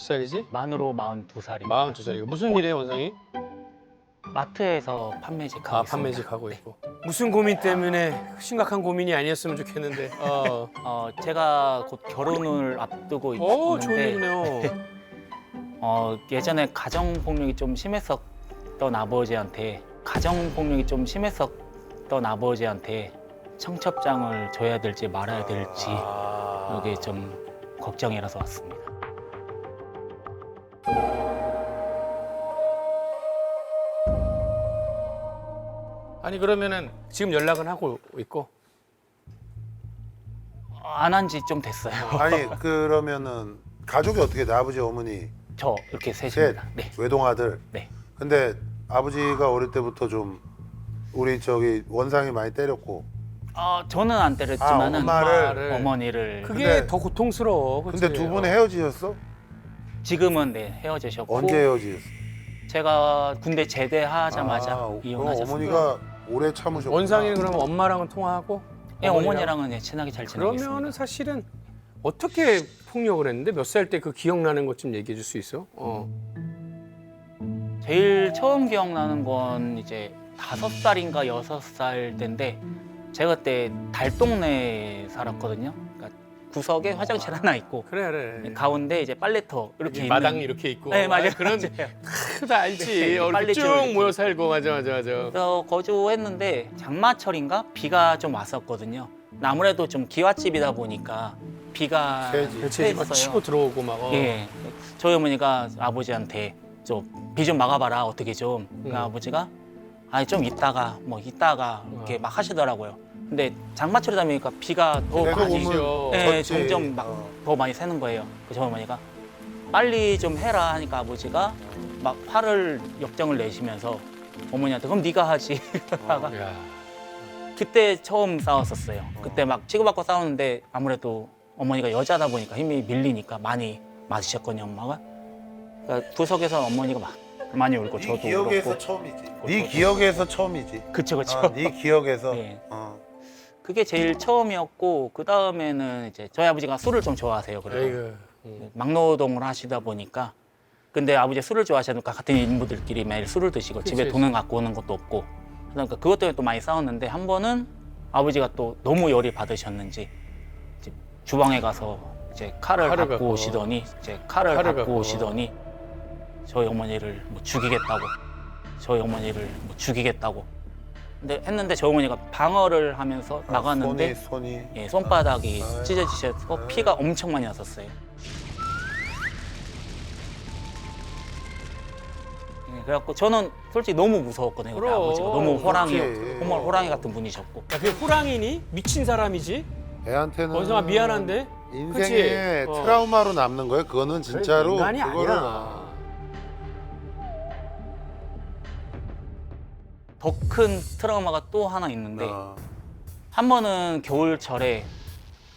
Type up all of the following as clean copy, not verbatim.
살이지? 만으로 42살입니다. 42살이고 무슨 일이에요, 원상이? 마트에서 판매직 하고 아, 있습니다. 판매직 하고 있고. 무슨 고민 때문에 심각한 고민이 아니었으면 좋겠는데. 제가 곧 결혼을 앞두고 오, 좋은 있는데 일이네요. 예전에 가정폭력이 좀 심했었던 아버지한테 청첩장을 줘야 될지 말아야 될지 이게 좀 걱정이라서 왔습니다. 아니 그러면은 지금 연락은 하고 있고? 안 한 지 좀 됐어요. 아니 그러면은 가족이 어떻게 돼? 아버지, 어머니, 저 이렇게 셋, 셋입니다. 네. 외동아들. 네. 근데 아버지가 어릴 때부터 좀 우리 저기 원상이 많이 때렸고. 저는 안 때렸지만은 엄마를. 어머니를 그게 근데- 더 고통스러워. 그치? 근데 두 분이 헤어지셨어? 지금은 네 헤어지셨고 언제 헤어지셨어? 제가 군대 제대하자마자 그럼 이혼하셨습니다. 어머니가 오래 참으셨구나. 원상이는 그러면 엄마랑은 통화하고? 네, 어머니랑은 네, 친하게 잘 지내고 있습니다. 그러면은 사실은 어떻게 폭력을 했는데 몇 살 때 그 기억나는 것 좀 얘기해 줄 수 있어? 제일 처음 기억나는 건 이제 5살인가 6살 때인데 제가 그때 달동네에 살았거든요. 그러니까 구석에 화장실 하나 있고 그래. 가운데 이제 빨래터 이렇게 있는 마당 이렇게 있고. 네, 맞아요. 그런 맞아요. 다 알지. 네, 이렇게 빨래줄 쭉 이렇게. 모여 살고 맞아. 그래서 거주했는데 장마철인가 비가 좀 왔었거든요. 아무래도 좀 기와집이다 보니까 비가 세지. 그렇지. 막 셌어요. 치고 들어오고 막. 예, 저희 어머니가 아버지한테 좀 비 좀 막아봐라 어떻게 좀. 그러니까 아버지가 아니 좀 이따가 이렇게 막 하시더라고요. 근데 장마철이다 보니까 비가 더 계속 많이 오면 예, 젖지. 점점 막 더 많이 새는 거예요. 그래서 저희 어머니가 빨리 좀 해라 하니까 아버지가 막 화를 역정을 내시면서 어머니한테 그럼 네가 하지. 하다가 야. 그때 처음 싸웠었어요. 그때 막 치고받고 싸우는데 아무래도 어머니가 여자다 보니까 힘이 밀리니까 많이 맞으셨거든요, 엄마가. 그러니까 구석에서 어머니가 막 많이 울고 네 저도 기억에서 울었고. 처음이지. 네 기억에서 처음이지. 그쵸. 네 기억에서. 예. 어. 그게 제일 처음이었고 그 다음에는 이제 저희 아버지가 술을 좀 좋아하세요. 그래도 에이그. 막노동을 하시다 보니까 근데 아버지 술을 좋아하시니까 같은 인부들끼리 매일 술을 드시고 집에 그치. 돈은 갖고 오는 것도 없고 그러니까 그것 때문에 또 많이 싸웠는데 한 번은 아버지가 또 너무 열이 받으셨는지 이제 주방에 가서 이제 칼을 갖고 오시더니 칼을 갖고 오시더니 저희 어머니를 뭐 죽이겠다고 근데 했는데 저희 어머니가 방어를 하면서 나갔는데 손이. 예, 손바닥이 아유. 찢어지셔서 피가 엄청 많이 났었어요. 예, 그래갖고 저는 솔직히 너무 무서웠거든요. 그때 그럼, 아버지가 너무 호랑이, 그렇지. 정말 호랑이 같은 분이셨고. 야, 그게 호랑이니? 미친 사람이지? 애한테는 원성아 미안한데. 인생의 그치? 트라우마로 남는 거예요. 그거는 진짜로. 인간이 그거는 아니야. 더 큰 트라우마가 또 하나 있는데 어. 한 번은 겨울철에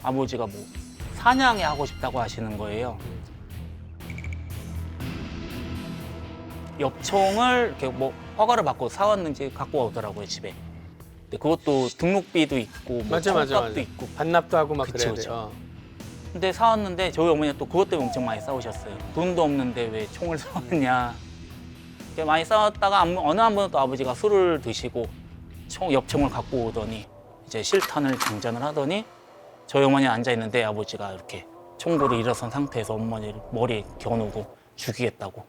아버지가 뭐 사냥에 하고 싶다고 하시는 거예요. 엽총을 이렇게 뭐 허가를 받고 사왔는지 갖고 오더라고요 집에. 근데 그것도 등록비도 있고 뭐 맞아. 총값도 있고. 반납도 하고 막 그치, 그래야 그치. 돼. 근데 사왔는데 저희 어머니가 또 그것 때문에 엄청 많이 싸우셨어요. 돈도 없는데 왜 총을 사왔느냐. 이렇게 많이 싸웠다가 어느 한 번은 또 아버지가 술을 드시고 엽총을 갖고 오더니 이제 실탄을 장전을 하더니 저희 어머니 앉아 있는데 아버지가 이렇게 총구를 일어선 상태에서 어머니를 머리에 겨누고 죽이겠다고.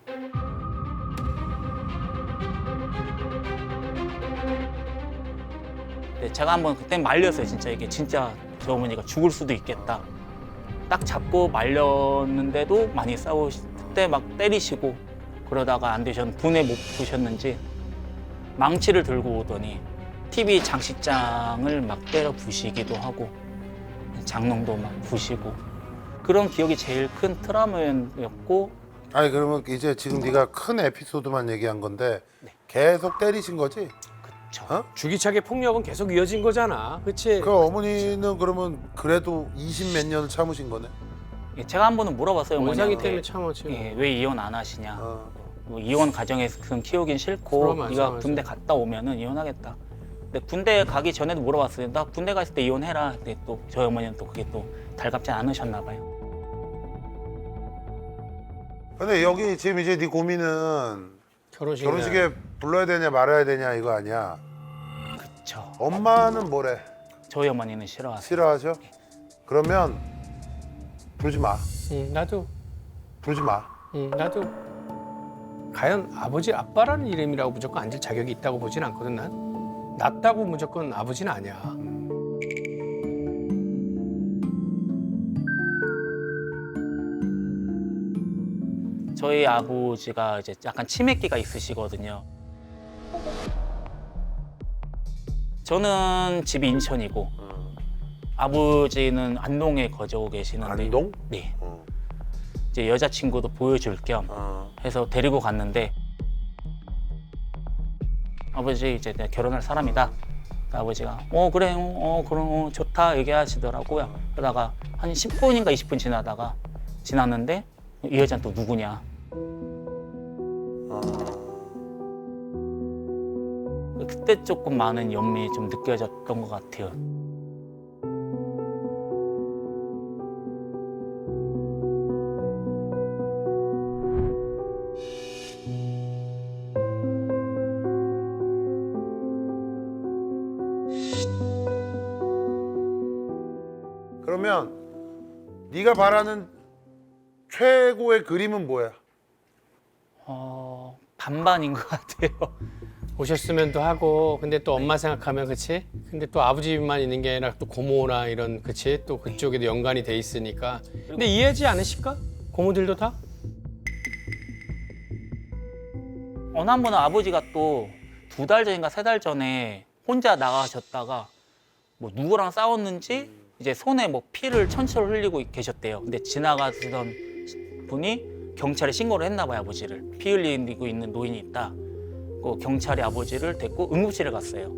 근데 제가 한번 그때 말렸어요. 진짜 이게 진짜 저희 어머니가 죽을 수도 있겠다. 딱 잡고 말렸는데도 많이 그때 막 때리시고 그러다가 안 되셨는지 분에 못 푸셨는지 망치를 들고 오더니 TV 장식장을 막 때려 부시기도 하고 장롱도 막 부시고 그런 기억이 제일 큰 트라우마였고 아니 그러면 이제 지금 네가 큰 에피소드만 얘기한 건데 계속 때리신 거지? 저 어? 주기차게 폭력은 계속 이어진 거잖아. 그치? 그 어머니는 그러면 그래도 20 몇 년을 참으신 거네? 제가 한 번은 물어봤어요 원상이 어머니한테 때문에 참았지. 예, 왜 이혼 안 하시냐 어. 뭐 이혼 가정에서 키우긴 싫고 그럼 맞아, 네가 맞아. 군대 갔다 오면은 이혼하겠다. 근데 군대 가기 전에도 물어봤어요. 나 군대 갔을 때 이혼해라. 근데 또 저희 어머니는 또 그게 또 달갑지 않으셨나 봐요. 근데 여기 지금 이제 네 고민은 결혼식 결혼식에 불러야 되냐 말아야 되냐 이거 아니야. 그쵸. 엄마는 뭐래? 저희 어머니는 싫어하세요. 싫어하죠? 그러면 부르지 마. 나도 부르지 마. 나도 과연 아버지 아빠라는 이름이라고 무조건 앉을 자격이 있다고 보진 않거든. 난 낫다고 무조건 아버지는 아니야. 저희 아버지가 이제 약간 치매기가 있으시거든요. 저는 집이 인천이고 아버지는 안동에 거주하고 계시는데 안동? 네. 이제 여자친구도 보여줄 겸 해서 데리고 갔는데 아버지 이제 내가 결혼할 사람이다. 그러니까 아버지가 그래 그럼 좋다 얘기하시더라고요. 그러다가 한 10분인가 20분 지났는데 이 여자는 또 누구냐. 그때 조금 많은 연민이 좀 느껴졌던 것 같아요. 그러면 네가 바라는 최고의 그림은 뭐야? 반반인 것 같아요. 오셨으면도 하고 근데 또 엄마 생각하면 그치? 근데 또 아버지만 있는 게 아니라 또 고모나 이런 그치? 또 그쪽에도 연관이 돼 있으니까 근데 이해하지 않으실까? 고모들도 다? 어느 한 번은 아버지가 또 2달 전인가 3달 전에 혼자 나가셨다가 뭐 누구랑 싸웠는지 이제 손에 뭐 피를 천천히 흘리고 계셨대요. 근데 지나가시던 분이 경찰에 신고를 했나 봐요, 아버지를. 피 흘리고 있는 노인이 있다. 그 경찰이 아버지를 데리고 응급실에 갔어요.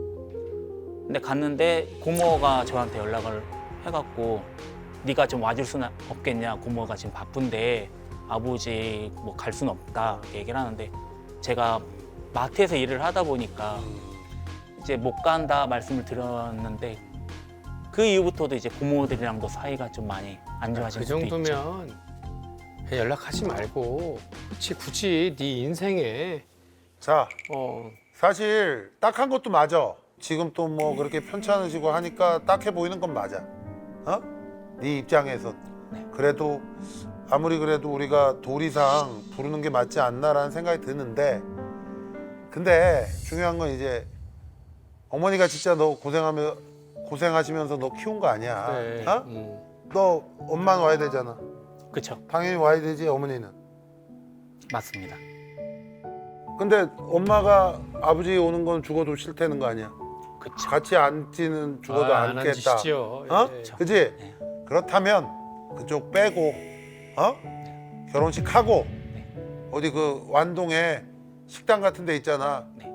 근데 갔는데 고모가 저한테 연락을 해갖고 네가 좀 와줄 수는 없겠냐. 고모가 지금 바쁜데 아버지 뭐 갈 수는 없다 이렇게 얘기를 하는데 제가 마트에서 일을 하다 보니까 이제 못 간다 말씀을 드렸는데 그 이후부터도 이제 고모들이랑도 사이가 좀 많이 안 좋아진 그 수도 있죠. 정도면 그냥 연락하지 말고 굳이 네 인생에 자, 어 사실 딱한 것도 맞아. 지금 또 뭐 그렇게 편찮으시고 하니까 딱해 보이는 건 맞아. 네 입장에선. 그래도 아무리 그래도 우리가 도리상 부르는 게 맞지 않나라는 생각이 드는데 근데 중요한 건 이제 어머니가 진짜 너 고생하시면서 너 키운 거 아니야. 그래. 너 엄마는 와야 되잖아. 그렇죠. 당연히 와야 되지 어머니는. 맞습니다. 근데 엄마가 아버지 오는 건 죽어도 싫다는 거 아니야. 그렇죠. 같이 앉지는 죽어도 안 않겠다. 앉으시죠. 어? 예. 그지? 네. 그렇다면 그쪽 빼고 결혼식 하고 어디 그 완동에 식당 같은 데 있잖아. 네.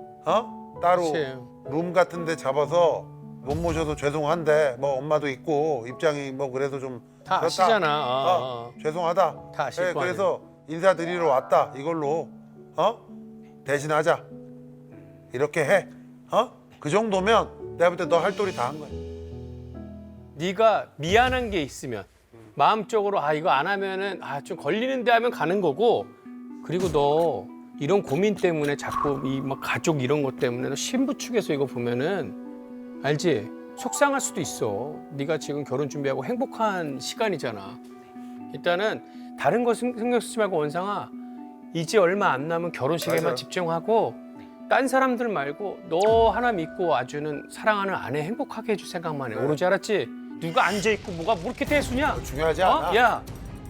따로 그치. 룸 같은 데 잡아서 못 모셔도 죄송한데 뭐 엄마도 있고 입장이 뭐 그래도 좀 다 그렇다. 아시잖아. 죄송하다. 다 아실 거 아니야. 그래서 인사드리러 왔다. 이걸로 대신하자. 이렇게 해. 그 정도면 내가 볼 때 너 할 도리 다 한 거야. 네가 미안한 게 있으면 마음적으로 이거 안 하면은 좀 걸리는데 하면 가는 거고 그리고 너 이런 고민 때문에 자꾸 이 막 가족 이런 것 때문에 너 신부 측에서 이거 보면은 알지? 속상할 수도 있어. 네가 지금 결혼 준비하고 행복한 시간이잖아. 일단은 다른 거 신경 쓰지 말고 원상아 이제 얼마 안 남은 결혼식에만 맞아. 집중하고 딴 사람들 말고 너 하나 믿고 와주는 사랑하는 아내 행복하게 해줄 생각만 해. 그래. 오로지 알았지? 누가 앉아있고 뭐가 뭐 이렇게 대수냐? 중요하지 않아. 야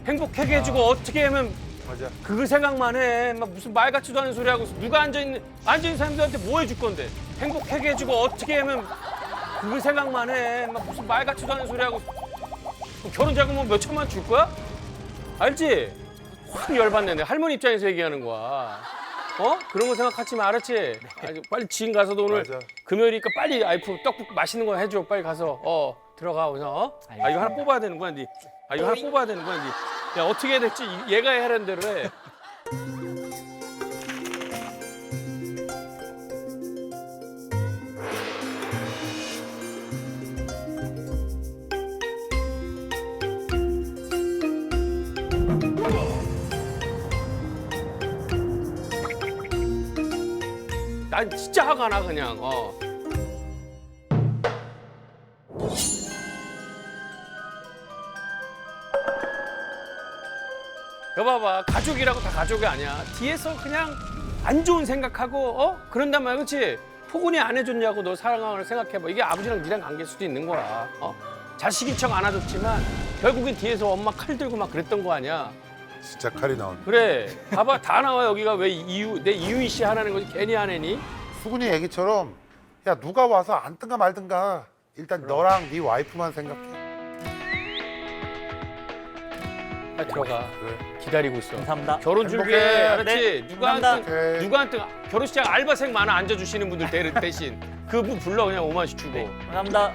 행복하게 해주고 어떻게 하면 맞아. 그 생각만 해. 막 무슨 말 같지도 않은 소리 하고 누가 앉아있는 사람들한테 뭐 해줄 건데? 행복하게 해주고 어떻게 하면 그 생각만 해. 막 무슨 말 같지도 않은 소리 하고 결혼 자금 몇 천만 줄 거야? 알지? 확 열받네. 내 할머니 입장에서 얘기하는 거야. 그런 거 생각하지 마. 알았지? 빨리 지금 가서도 오늘 맞아. 금요일이니까 빨리 아이프 떡국 맛있는 거 해줘. 빨리 가서 들어가. 그래서 이거 하나 뽑아야 되는 거야, 니. 이거 하나 뽑아야 되는 거야, 니. 야 어떻게 해야 될지 얘가 하라는 대로 해. 진짜 화가 나 그냥. 여봐봐, 가족이라고 다 가족이 아니야. 뒤에서 그냥 안 좋은 생각하고 그런단 말이야, 그렇지? 포근히 안 해줬냐고 너 사랑하는 생각해봐. 이게 아버지랑 니랑 관계일 수도 있는 거야. 자식인 척 안아줬지만 결국엔 뒤에서 엄마 칼 들고 막 그랬던 거 아니야. 진짜 칼이 나오네. 그래, 봐봐, 다 나와. 여기가 왜 내 이유희 씨 하라는 거지 괜히 안 해니? 수근이 얘기처럼 야 누가 와서 앉든가 말든가 일단 너랑 네 와이프만 생각해. 빨리 들어가. 그래. 기다리고 있어. 감사합니다. 결혼 행복해. 준비해, 알았지? 네, 누구한테 오케이. 누구한테 결혼식 알바생 많아 앉아주시는 분들 대신 그분 불러 그냥 5만 원씩 주고. 네, 감사합니다.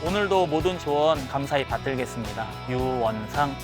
오늘도 모든 조언 감사히 받들겠습니다. 유원상.